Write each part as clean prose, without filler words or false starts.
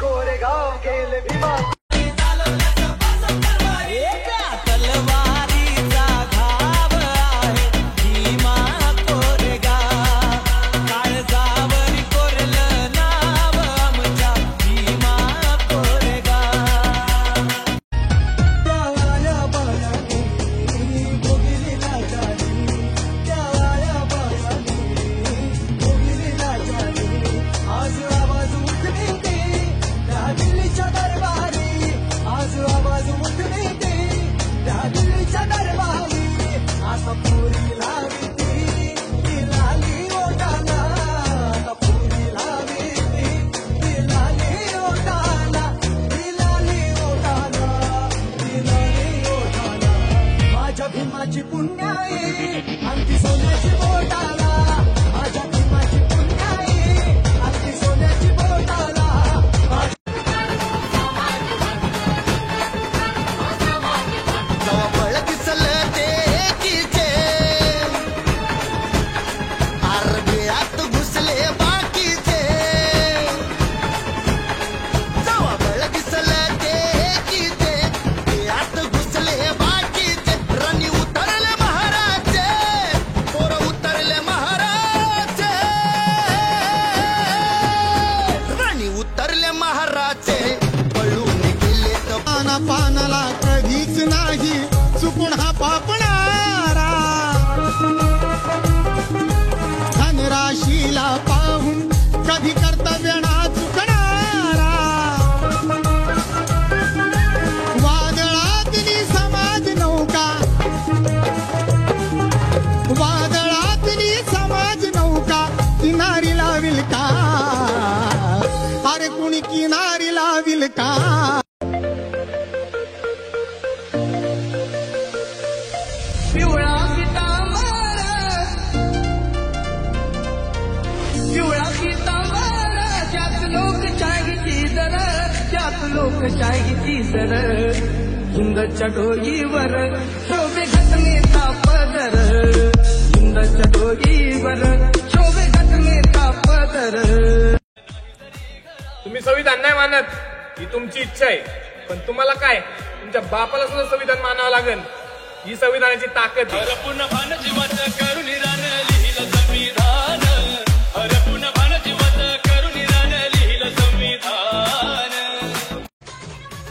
कोरेगाव गेले भीमा भीमाची पुण्याई अंती सोन्याची बोटाला माझ्या भीमाची पुण्याई अंती सोन्याची बोटाला जवळ दिसलं ते एकीचे अर्ध्यात घुसले बाकीचे जवळ दिसलं ते एकीचे अर्ध्यात घुसले बाकीचे रणी उतरले महाराजचे पोरं उतरले महाराजचे रणी उतरले महाराजचे पळून गेले तर पाना पानाला कधीच नाही चुकून हा पापणारा धनराशीला पाहून कधी कर्तव्य ना चुकणारा वादळातली समाज नौका वादळातली समाज नौका किनारी लाविल का अरे कुणी किनारी लाविल का पिवळा पितांबर त्यात लोकशाहीची दर त्यात लोकशाहीची सर हिंदच्या डोईवर शोभे घटनेचा पदर हिंदच्या डोईवर शोभे घटनेचा पदर तुम्ही संविधान नाही मानत ही तुमची इच्छा आहे, पण तुम्हाला काय तुमच्या बापाला सुद्धा संविधान मानावं लागेल. ही संविधानाची ताकद आहे.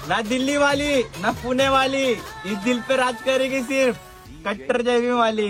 ना दिल्ली वाली ना पुणे वाली, इस दिल पे राज करेगी सिर्फ कट्टर जैवी वाली.